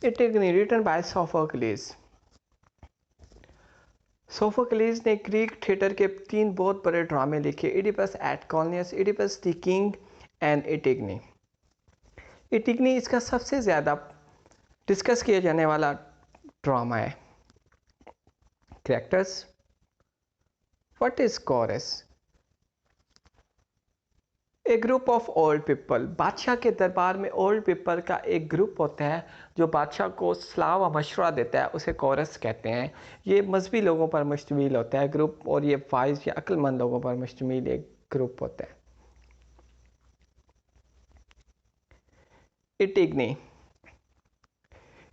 एंटिगनी written by Sophocles. Sophocles ने Greek theatre के 3 बहुत बड़े ड्रामे लिखे, Oedipus at Colonus, Oedipus the King and Antigone. Antigone इसका सबसे ज़्यादा डिस्कस किया जाने वाला ड्रामा है। Characters, what is chorus? A group of old people. बादशाह के दरबार में ओल्ड पीपल का एक ग्रुप होता है जो बादशाह को सलाह व मशवरा देता है, उसे कोरस कहते हैं। ये मजहबी लोगों पर मुश्तमिल होता है ग्रुप, और ये वाइज या अक्लमंद लोगों पर मुश्तमिल एक ग्रुप होता है। एंटिगनी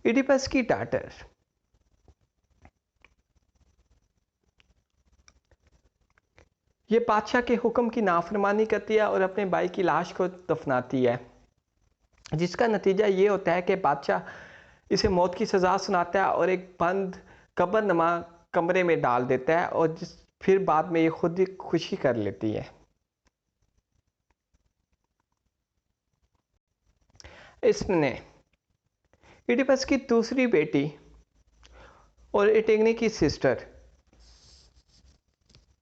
इडिपस की डॉटर। ये बादशाह के हुक्म की नाफरमानी करती है और अपने भाई की लाश को दफनाती है, जिसका नतीजा ये होता है कि बादशाह इसे मौत की सज़ा सुनाता है और एक बंद कब्रनुमा कमरे में डाल देता है, और फिर बाद में ये खुद ही खुशी कर लेती है। इसने इडिपस की दूसरी बेटी और एंटिगनी की सिस्टर,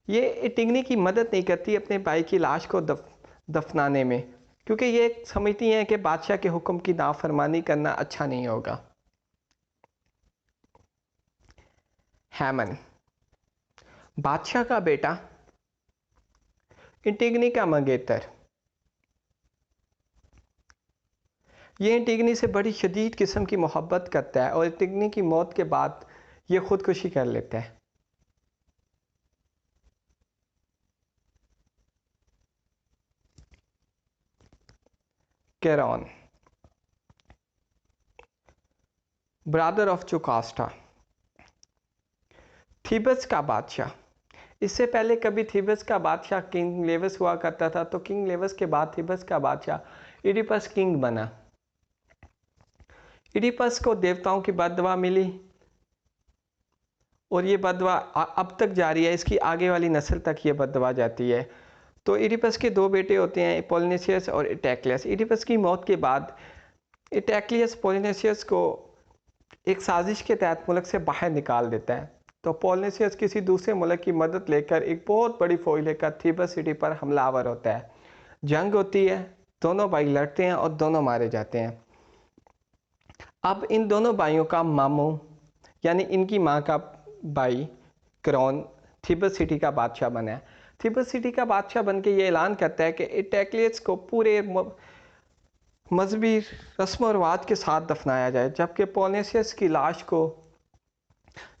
ये एंटिगनी की मदद नहीं करती अपने भाई की लाश को दफनाने में, क्योंकि ये समझती हैं कि बादशाह के हुक्म की नाफरमानी करना अच्छा नहीं होगा। हैमन, बादशाह का बेटा, एंटिगनी का मंगेतर। ये एंटिगनी से बड़ी शदीद किस्म की मोहब्बत करता है और एंटिगनी की मौत के बाद ये खुदकुशी कर लेता है। कैरॉन, ब्रदर ऑफ जोकास्टा, थीबस का बादशाह। इससे पहले कभी थीबस का बादशाह किंग लेवस हुआ करता था, तो किंग लेवस के बाद थीबस का बादशाह इडिपस किंग बना। इडिपस को देवताओं की बददुआ मिली और ये बददुआ अब तक जारी है, इसकी आगे वाली नस्ल तक ये बददुआ जाती है। तो इडिपस के 2 बेटे होते हैं, पोलिनेसियस और इटैक्लियस। इडिपस की मौत के बाद इटैक्लियस पोलिनेसियस को एक साजिश के तहत मुल्क से बाहर निकाल देता है। तो पोलिनेसियस किसी दूसरे मुल्क की मदद लेकर एक बहुत बड़ी फौज लेकर थीबस सिटी पर हमलावर होता है। जंग होती है, दोनों भाई लड़ते हैं और दोनों मारे जाते हैं। अब इन दोनों भाइयों का मामू यानी इनकी माँ का भाई क्रोन थीबस सिटी का बादशाह बना है। थीबस सिटी का बादशाह बन के ये ऐलान करता है कि इटैक्लियस को पूरे मजहबी रस्म और रिवाज के साथ दफनाया जाए, जबकि पोलिनेसियस की लाश को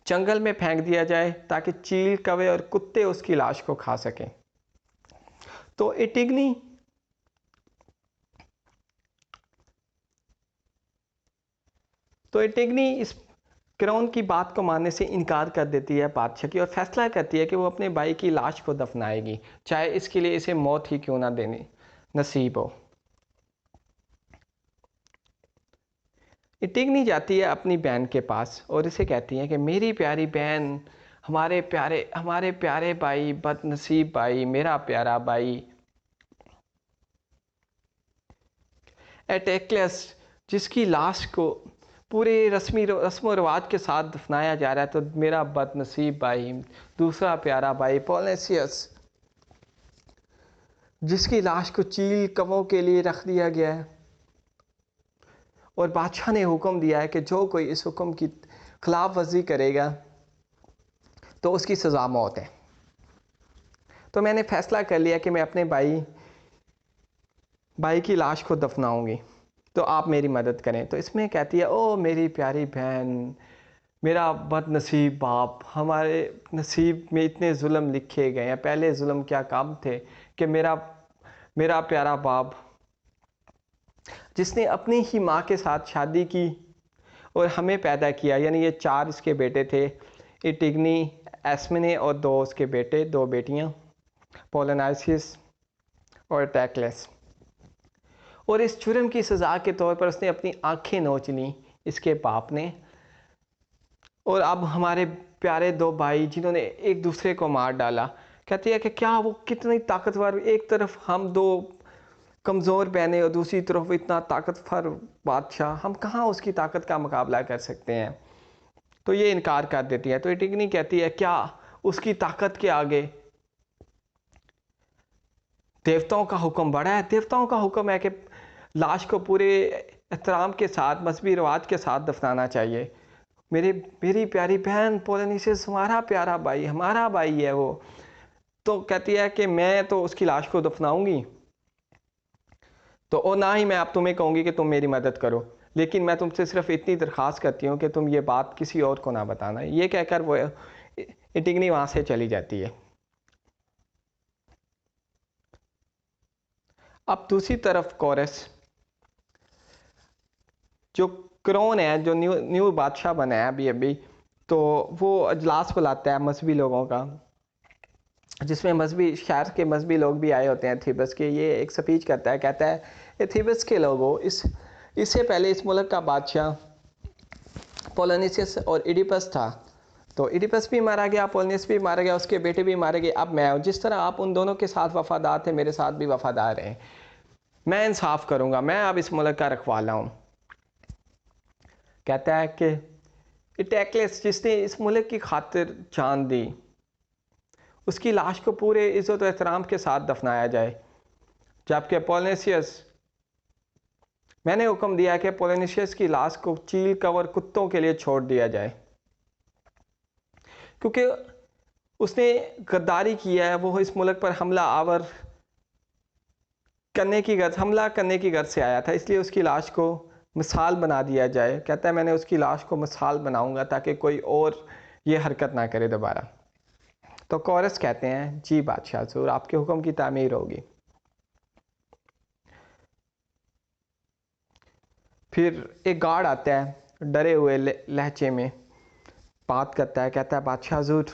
जंगल में फेंक दिया जाए ताकि चील, कौवे और कुत्ते उसकी लाश को खा सकें। तो एंटिगनी इस क्राउन की बात को मानने से इनकार कर देती है बादशाह की, और फैसला करती है कि वो अपने भाई की लाश को दफनाएगी, चाहे इसके लिए इसे मौत ही क्यों ना देनी नसीब हो। एंटिगनी जाती है अपनी बहन के पास और इसे कहती है कि मेरी प्यारी बहन, हमारे प्यारे भाई, बदनसीब भाई, मेरा प्यारा भाई एटेक्लस, जिसकी लाश को पूरे रस्म रिवाज के साथ दफनाया जा रहा है, तो मेरा बदनसीब भाई, दूसरा प्यारा भाई पोलिनेसियस, जिसकी लाश को चील कौवों के लिए रख दिया गया है, और बादशाह ने हुक्म दिया है कि जो कोई इस हुक्म की खिलाफ वर्जी करेगा तो उसकी सज़ा मौत है। तो मैंने फैसला कर लिया कि मैं अपने भाई की लाश को दफनाऊंगी, तो आप मेरी मदद करें। तो इसमें कहती है, ओ मेरी प्यारी बहन, मेरा बदनसीब बाप, हमारे नसीब में इतने जुल्म लिखे गए हैं, पहले जुल्म क्या काम थे कि मेरा प्यारा बाप जिसने अपनी ही माँ के साथ शादी की और हमें पैदा किया, यानी ये 4 इसके बेटे थे, एंटिगनी, एस्मिने और 2 उसके बेटे, 2 बेटियाँ, पोलिनेसियस और टैक्लेस। और इस जुर्म की सज़ा के तौर पर उसने अपनी आंखें नोच लीं इसके बाप ने। और अब हमारे प्यारे 2 भाई जिन्होंने एक दूसरे को मार डाला, कहती है कि क्या वो कितनी ताकतवर, एक तरफ हम 2 कमज़ोर बहनें और दूसरी तरफ इतना ताकतवर बादशाह, हम कहाँ उसकी ताकत का मुकाबला कर सकते हैं। तो ये इनकार कर देती है। तो एंटिगनी कहती है क्या उसकी ताकत के आगे देवताओं का हुक्म बड़ा है। देवताओं का हुक्म है कि लाश को पूरे एहतराम के साथ, मजहबी रिवाज के साथ दफनाना चाहिए। मेरी प्यारी बहन पोलिनिसिस हमारा प्यारा भाई, हमारा भाई है वो। तो कहती है कि मैं तो उसकी लाश को दफनाऊंगी, तो और ना ही मैं आप तुम्हें कहूँगी कि तुम मेरी मदद करो, लेकिन मैं तुमसे सिर्फ इतनी दरख्वास्त करती हूँ कि तुम ये बात किसी और को ना बताना। ये कहकर वो एंटिगनी वहाँ से चली जाती है। अब दूसरी तरफ कोरस, जो क्रोन है, जो न्यू बादशाह बना है अभी, तो वो अजलास बुलाता है मजहबी लोगों का, जिसमें मजहबी शहर के मजहबी लोग भी आए होते हैं थीबस के। ये एक स्पीच करता है, कहता है थीबस के लोगों, इससे पहले इस मुल्क का बादशाह पोलिनिसियस और इडिपस था। तो इडिपस भी मारा गया, पोलिनियस भी मारा गया, उसके बेटे भी मारे गए। अब मैं हूँ, जिस तरह आप उन दोनों के साथ वफादार थे, मेरे साथ भी वफादार रहे। मैं इंसाफ करूँगा, मैं अब इस मुल्क का रखवाला हूँ। कहता है कि इटेक्लियस, जिसने इस मुल्क की खातिर जान दी, उसकी लाश को पूरे इज़्ज़त और एहतराम के साथ दफनाया जाए। जबकि पोलिनिसियस, मैंने हुक्म दिया कि पोलिनिसियस की लाश को चील कवर कुत्तों के लिए छोड़ दिया जाए, क्योंकि उसने गद्दारी किया है। वो इस मुल्क पर हमला करने की गर्ज से आया था, इसलिए उसकी लाश को मिसाल बना दिया जाए। कहता है मैंने उसकी लाश को मिसाल बनाऊंगा ताकि कोई और ये हरकत ना करे दोबारा। तो कोरस कहते हैं जी बादशाह हुजूर, आपके हुक्म की तामीर होगी। फिर एक गार्ड आता है, डरे हुए लहजे में बात करता है, कहता है बादशाह हुजूर,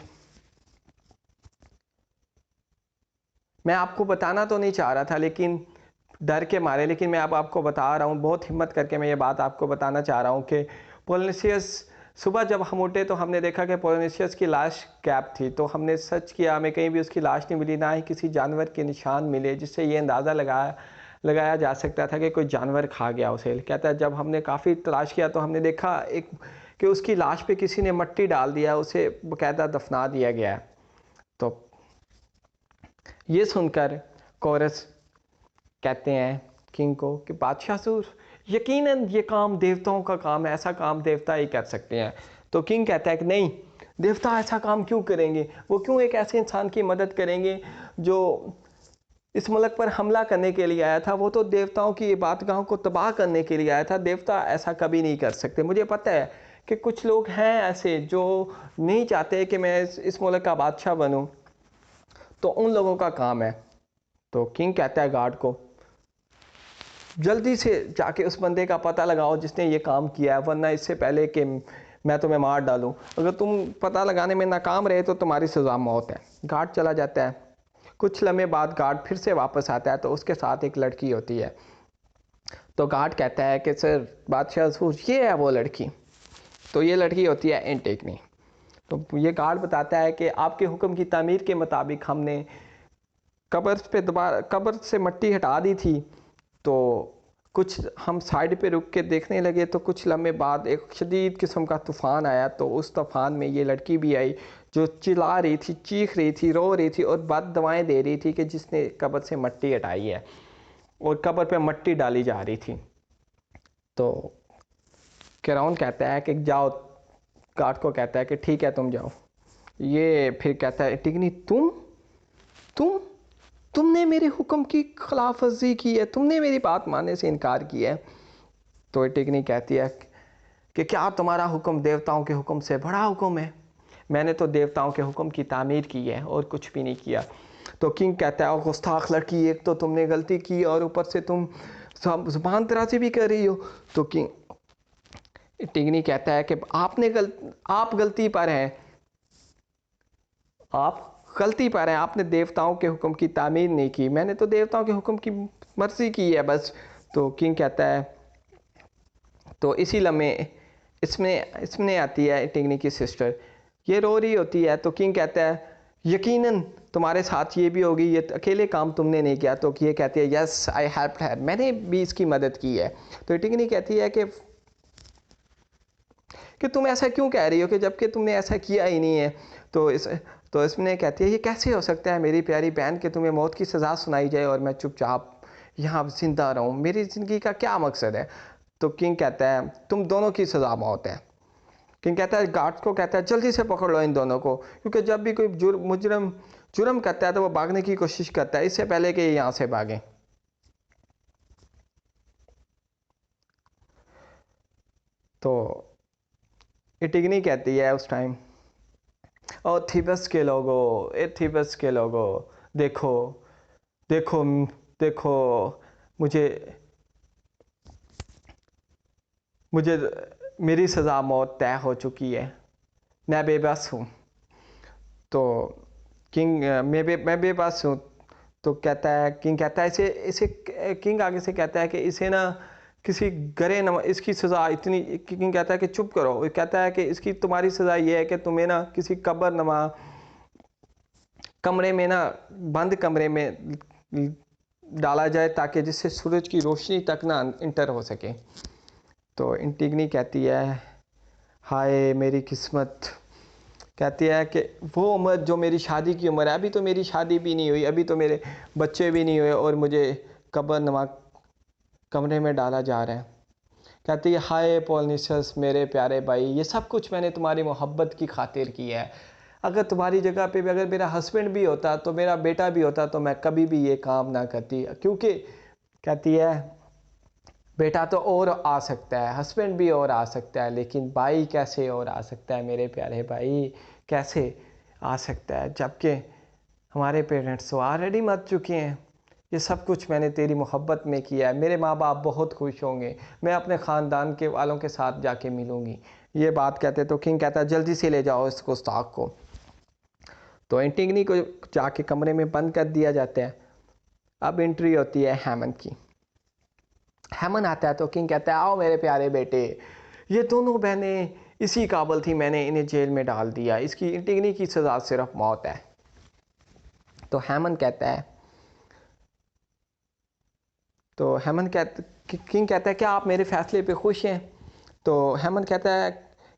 मैं आपको बताना तो नहीं चाह रहा था लेकिन डर के मारे, लेकिन मैं अब आपको बता रहा हूँ, बहुत हिम्मत करके मैं ये बात आपको बताना चाह रहा हूँ कि पोलिनिसियस, सुबह जब हम उठे तो हमने देखा कि पोलिनिसियस की लाश गैप थी। तो हमने सर्च किया, हमें कहीं भी उसकी लाश नहीं मिली, ना ही किसी जानवर के निशान मिले जिससे ये अंदाज़ा लगाया जा सकता था कि कोई जानवर खा गया उसे। कहता है जब हमने काफ़ी तलाश किया तो हमने देखा कि उसकी लाश पे किसी ने मट्टी डाल दिया, उसे बाकायदा दफना दिया गया। तो ये सुनकर कोरस कहते हैं किंग को कि बादशाह सूर, यकीनन ये काम देवताओं का काम है, ऐसा काम देवता ही कर सकते हैं। तो किंग कहता है कि नहीं, देवता ऐसा काम क्यों करेंगे, वो क्यों एक ऐसे इंसान की मदद करेंगे जो इस मुल्क पर हमला करने के लिए आया था। वो तो देवताओं की इबादतगाहों को तबाह करने के लिए आया था, देवता ऐसा कभी नहीं कर सकते। मुझे पता है कि कुछ लोग हैं ऐसे जो नहीं चाहते कि मैं इस मुल्क का बादशाह बनूं, तो उन लोगों का काम है। तो किंग कहता है गार्ड को, जल्दी से जाके उस बंदे का पता लगाओ जिसने ये काम किया है, वरना इससे पहले कि मैं तुम्हें मार डालूं, अगर तुम पता लगाने में नाकाम रहे तो तुम्हारी सज़ा मौत है। गार्ड चला जाता है। कुछ लम्हे बाद गार्ड फिर से वापस आता है, तो उसके साथ एक लड़की होती है। तो गार्ड कहता है कि सर बादशाह हुजूर, ये है वो लड़की। तो ये लड़की होती है एंटिगनी। तो ये गार्ड बताता है कि आपके हुक्म की तामीर के मुताबिक हमने कब्र से मट्टी हटा दी थी। तो कुछ हम साइड पे रुक के देखने लगे, तो कुछ लम्हे बाद एक शदीद किस्म का तूफ़ान आया। तो उस तूफ़ान में ये लड़की भी आई जो चिल्ला रही थी, चीख रही थी, रो रही थी और बद दवाएँ दे रही थी कि जिसने कब्र से मट्टी हटाई है, और कब्र पे मट्टी डाली जा रही थी। तो किराउन कहता है कि जाओ, गार्ड को कहता है कि ठीक है तुम जाओ। ये फिर कहता है टिगनी, तुमने मेरे हुक्म की खिलाफ वर्जी की है, तुमने मेरी बात मानने से इनकार किया है। तो टिगनी कहती है कि क्या तुम्हारा हुक्म देवताओं के हुक्म से बड़ा हुक्म है? मैंने तो देवताओं के हुक्म की तामीर की है और कुछ भी नहीं किया। तो किंग कहता है गुस्ताख लड़की, एक तो तुमने गलती की और ऊपर से तुम जुबान दराजी भी कर रही हो। तो किंग टिगनी कहता है कि आप गलती पर हैं, आपने देवताओं के हुक्म की तामीर नहीं की, मैंने तो देवताओं के हुक्म की मर्जी की है बस। तो किंग कहता है, तो इसी लम्हे इसमें आती है टिगनी की सिस्टर, ये रो रही होती है। तो किंग कहता है यकीनन तुम्हारे साथ ये भी होगी, ये अकेले काम तुमने नहीं किया। तो ये कहती है यस आई हेल्प्ड हर, मैंने भी इसकी मदद की है। तो एंटिगनी कहती है कि तुम ऐसा क्यों कह रही हो कि जबकि तुमने ऐसा किया ही नहीं है। तो इसमें कहती है ये कैसे हो सकता है मेरी प्यारी बहन कि तुम्हें मौत की सज़ा सुनाई जाए और मैं चुपचाप यहाँ जिंदा रहूँ, मेरी ज़िंदगी का क्या मकसद है। तो किंग कहता है तुम दोनों की सज़ा मौत है। किंग कहता है गार्ड्स को कहता है जल्दी से पकड़ लो इन दोनों को, क्योंकि जब भी कोई जुर्म करता है तो वो भागने की कोशिश करता है इससे पहले कि ये यहाँ से भागें। तो एंटिगनी कहती है उस टाइम, ओ थीबस के लोगों, थीबस के लोगों, देखो देखो देखो, मुझे मुझे मेरी सज़ा मौत तय हो चुकी है, मैं बेबस हूँ। तो किंग मैं बेबस हूँ। तो कहता है किंग कहता है इसे इसे किंग आगे से कहता है कि इसे ना किसी गरे न, इसकी सज़ा इतनी, किंग कहता है कि चुप करो। वो कहता है कि इसकी तुम्हारी सज़ा ये है कि तुम्हें ना किसी कब्र नमा कमरे में ना, बंद कमरे में डाला जाए ताकि जिससे सूरज की रोशनी तक ना इंटर हो सके। तो एंटिगनी कहती है हाय मेरी किस्मत, कहती है कि वो उम्र जो मेरी शादी की उम्र है, अभी तो मेरी शादी भी नहीं हुई, अभी तो मेरे बच्चे भी नहीं हुए और मुझे कब्र नमा कमरे में डाला जा रहा है। कहती है हाय पॉलिनियस मेरे प्यारे भाई, ये सब कुछ मैंने तुम्हारी मोहब्बत की खातिर किया है। अगर तुम्हारी जगह पे भी अगर मेरा हस्बैंड भी होता, तो मेरा बेटा भी होता, तो मैं कभी भी ये काम ना करती। क्योंकि कहती है बेटा तो और आ सकता है, हस्बैंड भी और आ सकता है, लेकिन भाई कैसे और आ सकता है, मेरे प्यारे भाई कैसे आ सकता है, जबकि हमारे पेरेंट्स तो ऑलरेडी मर चुके हैं। ये सब कुछ मैंने तेरी मोहब्बत में किया है, मेरे माँ बाप बहुत खुश होंगे, मैं अपने ख़ानदान के वालों के साथ जाके मिलूँगी। ये बात कहते तो किंग कहता है जल्दी से ले जाओ इसको गुस्ताख को। तो एंटिगनी को जाके कमरे में बंद कर दिया जाता है। अब एंट्री होती है हैमंड की। हैमंड आता है तो किंग कहता है आओ मेरे प्यारे बेटे, ये दोनों बहनें इसी काबिल थी, मैंने इन्हें जेल में डाल दिया, इसकी एंटिगनी की सज़ा सिर्फ मौत है। तो हैमंड कहता है किंग कहता है क्या आप मेरे फैसले पे खुश हैं। तो हैमंड कहता है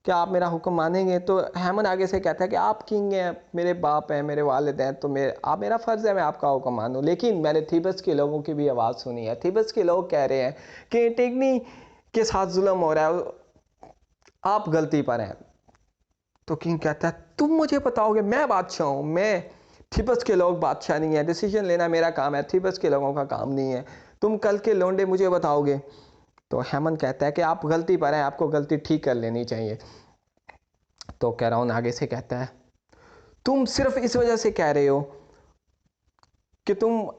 क्या आप मेरा हुक्म मानेंगे। तो हैमंड आगे से कहता है कि आप किंग हैं, मेरे बाप हैं, मेरे वालिद हैं, तो मेरा फ़र्ज़ है मैं आपका हुक्म मानूं। लेकिन मैंने थीबस के लोगों की भी आवाज़ सुनी है, थीबस के लोग कह रहे हैं कि एंटिगनी के साथ जुल्म हो रहा है, आप गलती पर हैं। तो किंग कहता है तुम मुझे बताओगे, मैं बादशाह हूँ, मैं थीबस के लोग बादशाह नहीं है, डिसीजन लेना मेरा काम है, थीबस के लोगों का काम नहीं है, तुम कल के लौंडे मुझे बताओगे। तो हैमंड कहता है कि आप गलती पर हैं, आपको गलती ठीक कर लेनी चाहिए। तो कैरॉन आगे से कहता है तुम सिर्फ इस वजह से कह रहे हो कि तुम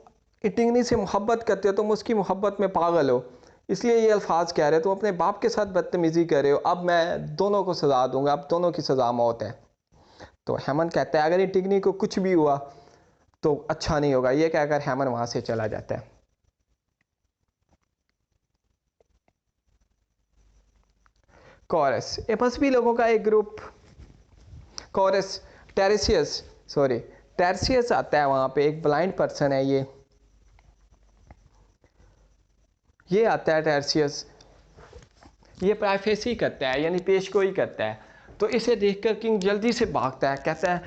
एंटिगनी से मोहब्बत करते हो, तुम उसकी मोहब्बत में पागल हो, इसलिए ये अल्फाज कह रहे हो, तुम अपने बाप के साथ बदतमीज़ी कर रहे हो, अब मैं दोनों को सज़ा दूंगा, अब दोनों की सज़ा मौत है। तो हैमंड कहता है अगर एंटिगनी को कुछ भी हुआ तो अच्छा नहीं होगा। ये कहकर हैमंड वहां से चला जाता है। कॉरस एपसबी लोगों का एक ग्रुप, कॉरस टैरसियस आता है, वहां पे एक ब्लाइंड पर्सन है, ये आता है टैरसियस, ये प्राइफेसी करता है यानी पेशगोई करता है। तो इसे देखकर किंग जल्दी से भागता है, कहता है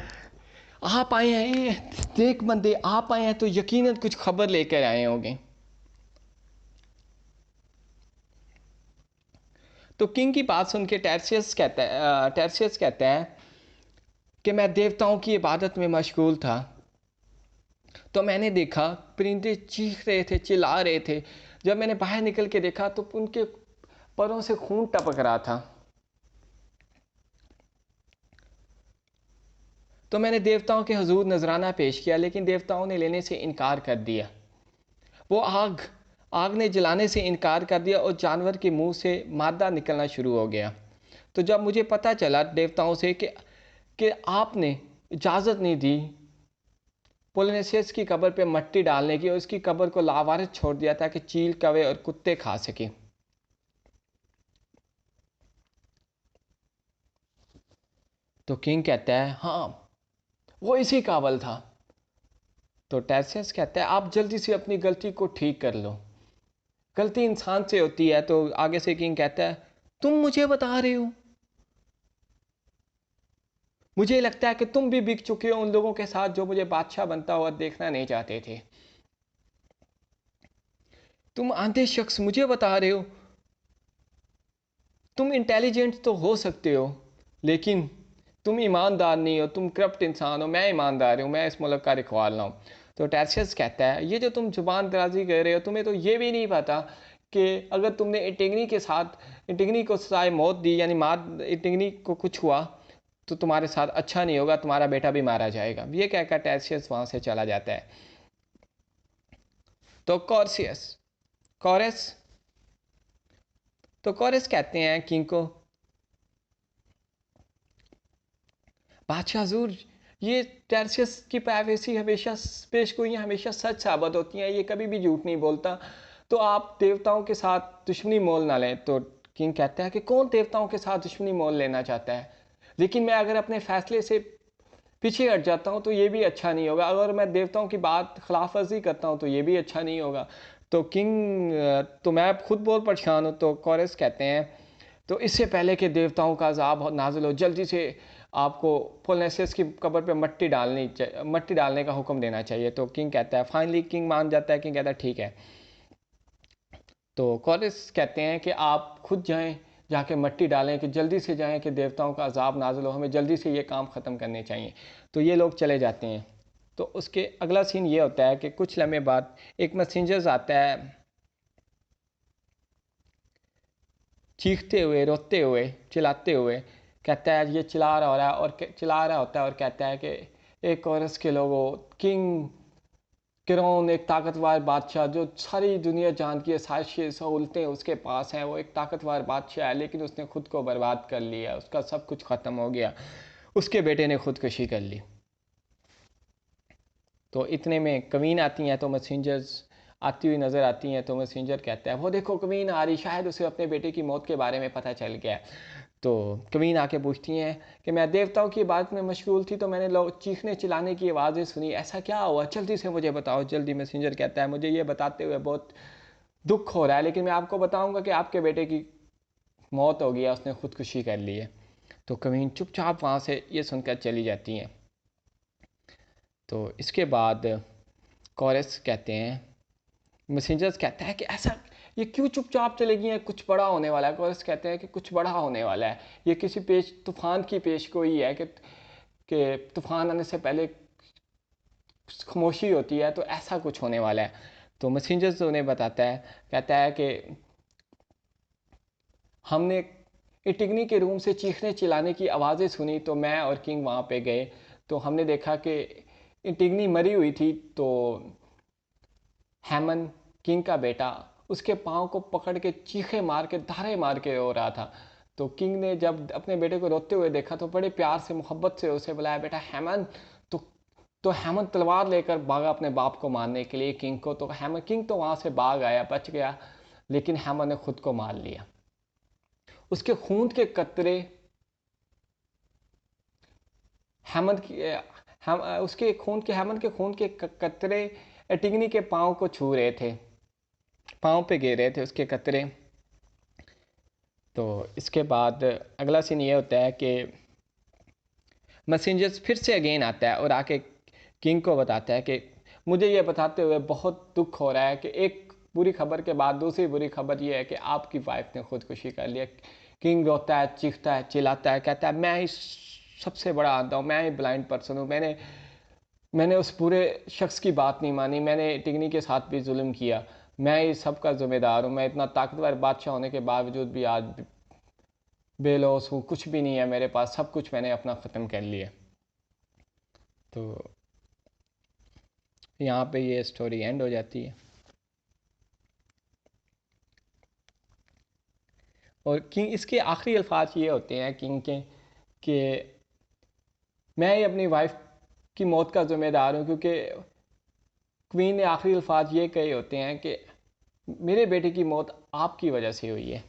आप आए हैं, ये देख बंदे आप आए हैं तो यकीनन कुछ खबर लेकर आए होंगे। तो किंग की बात सुन के टैरसियस कहता है कि मैं देवताओं की इबादत में मशगूल था, तो मैंने देखा परिंदे चीख रहे थे, चिल्ला रहे थे। जब मैंने बाहर निकल के देखा तो उनके परों से खून टपक रहा था। तो मैंने देवताओं के हुजूर नजराना पेश किया, लेकिन देवताओं ने लेने से इनकार कर दिया। वो आग ने जलाने से इनकार कर दिया और जानवर के मुंह से मादा निकलना शुरू हो गया। तो जब मुझे पता चला देवताओं से कि आपने इजाज़त नहीं दी पोलिनेशियस की कब्र पे मट्टी डालने की और उसकी कब्र को लावारिस छोड़ दिया ताकि चील, कौवे और कुत्ते खा सके। तो किंग कहता है हाँ वो इसी काबिल था, तो टेरसियस कहता है आप जल्दी से अपनी गलती को ठीक कर लो, गलती इंसान से होती है। तो आगे से किंग कहता है तुम मुझे बता रहे हो, मुझे लगता है कि तुम भी बिक चुके हो उन लोगों के साथ जो मुझे बादशाह बनता हुआ देखना नहीं चाहते थे। तुम आंधे शख्स मुझे बता रहे हो, तुम इंटेलिजेंट तो हो सकते हो लेकिन तुम ईमानदार नहीं हो, तुम करप्ट इंसान हो, मैं ईमानदार हूँ, मैं इस मुल्क का रखवाला हूँ। तो टेरसियस कहता है ये जो तुम जुबान दराजी कर रहे हो, तुम्हें तो ये भी नहीं पता कि अगर तुमने एंटिगनी के साथ एंटिगनी को सजाए मौत दी, यानी मार एंटिगनी को कुछ हुआ तो तुम्हारे साथ अच्छा नहीं होगा, तुम्हारा बेटा भी मारा जाएगा। ये कहकर टेरसियस वहाँ से चला जाता है। तो कॉरस कहते हैं किंग को, बादशाह हजूर ये टेरसियस की प्राइवेसी हमेशा पेशगोइयाँ हमेशा सच साबित होती हैं, ये कभी भी झूठ नहीं बोलता, तो आप देवताओं के साथ दुश्मनी मोल ना लें। तो किंग कहता है कि कौन देवताओं के साथ दुश्मनी मोल लेना चाहता है, लेकिन मैं अगर अपने फैसले से पीछे हट जाता हूँ तो ये भी अच्छा नहीं होगा, अगर मैं देवताओं की बात खिलाफ वर्जी करता हूँ तो ये भी अच्छा नहीं होगा। तो किंग तो मैं खुद बहुत परेशान हूँ। तो कॉरस कहते हैं तो इससे पहले कि देवताओं का अजाब नाजिल हो, जल्दी से आपको पोलनेसियस की कब्र पे मट्टी डालने का हुक्म देना चाहिए। तो किंग कहता है, फाइनली किंग मान जाता है, किंग कहता है ठीक है। तो कॉरस कहते हैं कि आप खुद जाएं, जाके मट्टी डालें, कि जल्दी से जाएं कि देवताओं का अजाब नाजिल हो, हमें जल्दी से ये काम ख़त्म करने चाहिए। तो ये लोग चले जाते हैं। तो उसके अगला सीन ये होता है कि कुछ लम्हे बाद एक मैसेंजर्स आता है, चीखते हुए, रोते हुए, चिल्लाते हुए, कहता है ये चिल्ला रहा होता है और कहता है कि एक कोरस के लोगों, किंग किरोन एक ताकतवर बादशाह जो सारी दुनिया जानती है, सारी सहूलतें उसके पास हैं, वो एक ताकतवर बादशाह है, लेकिन उसने खुद को बर्बाद कर लिया, उसका सब कुछ ख़त्म हो गया, उसके बेटे ने खुदकुशी कर ली। तो इतने में कवीन आती हैं, तो मैसेंजर्स आती हुई नज़र आती हैं। तो मैसेंजर कहता है वो देखो कवीन आ रही, शायद उसे अपने बेटे की मौत के बारे में पता चल गया। तो कवीन आके पूछती हैं कि मैं देवताओं की बात में मशगूल थी तो मैंने लोग चीखने चिल्लाने की आवाज़ें सुनी, ऐसा क्या हुआ, जल्दी से मुझे बताओ जल्दी। मैसेंजर कहता है मुझे ये बताते हुए बहुत दुख हो रहा है, लेकिन मैं आपको बताऊंगा कि आपके बेटे की मौत हो गई है, उसने खुदकुशी कर ली है। तो कवीन चुपचाप वहाँ से ये सुनकर चली जाती हैं। तो इसके बाद कॉरस कहते हैं, मैसेंजर्स कहता है कि ऐसा ये क्यों चुपचाप चले गई हैं, कुछ बड़ा होने वाला है। कॉरस कहते हैं कि कुछ बड़ा होने वाला है, ये किसी तूफान की पेशगोई है कि तूफान आने से पहले खामोशी होती है, तो ऐसा कुछ होने वाला है। तो मैसेंजर्स उन्हें बताता है, कहता है कि हमने एंटिगनी के रूम से चीखने चिल्लाने की आवाज़ें सुनी, तो मैं और किंग वहाँ पे गए, तो हमने देखा कि एंटिगनी मरी हुई थी। तो हैमन किंग का बेटा उसके पाँव को पकड़ के चीखे मार के धारे मार के रो रहा था। तो किंग ने जब अपने बेटे को रोते हुए देखा तो बड़े प्यार से मोहब्बत से उसे बुलाया, बेटा हैमन। तो तो हैमन तलवार लेकर भागा अपने बाप को मारने के लिए किंग को। तो हैमन किंग तो वहाँ से भाग आया, बच गया, लेकिन हैमन ने खुद को मार लिया। उसके खून के कतरे हैमन की हम उसके खून के हैमन के खून के कतरे एंटिगनी के पाँव को छू रहे थे, पाँव पे गिर रहे थे उसके कतरे। तो इसके बाद अगला सीन ये होता है कि मैसेंजर्स फिर से अगेन आता है और आके किंग को बताता है कि मुझे ये बताते हुए बहुत दुख हो रहा है कि एक बुरी खबर के बाद दूसरी बुरी खबर ये है कि आपकी वाइफ ने खुदकुशी कर लिया। किंग रोता है, चीखता है, चिल्लाता है, कहता है मैं ही सबसे बड़ा आंधा हूँ, मैं ही ब्लाइंड पर्सन हूँ, मैंने उस पूरे शख्स की बात नहीं मानी, मैंने टिग्नी के साथ भी जुल्म किया, मैं ही सब का ज़िम्मेदार हूँ, मैं इतना ताकतवर बादशाह होने के बावजूद भी आज बेलौस हूँ, कुछ भी नहीं है मेरे पास, सब कुछ मैंने अपना ख़त्म कर लिया। तो यहाँ पे ये स्टोरी एंड हो जाती है। और किंग इसके आखिरी अल्फाज ये होते हैं किंग के कि मैं ही अपनी वाइफ की मौत का ज़िम्मेदार हूँ, क्योंकि क्वीन ने आखिरी अल्फाज ये कहे होते हैं कि मेरे बेटे की मौत आपकी वजह से हुई है।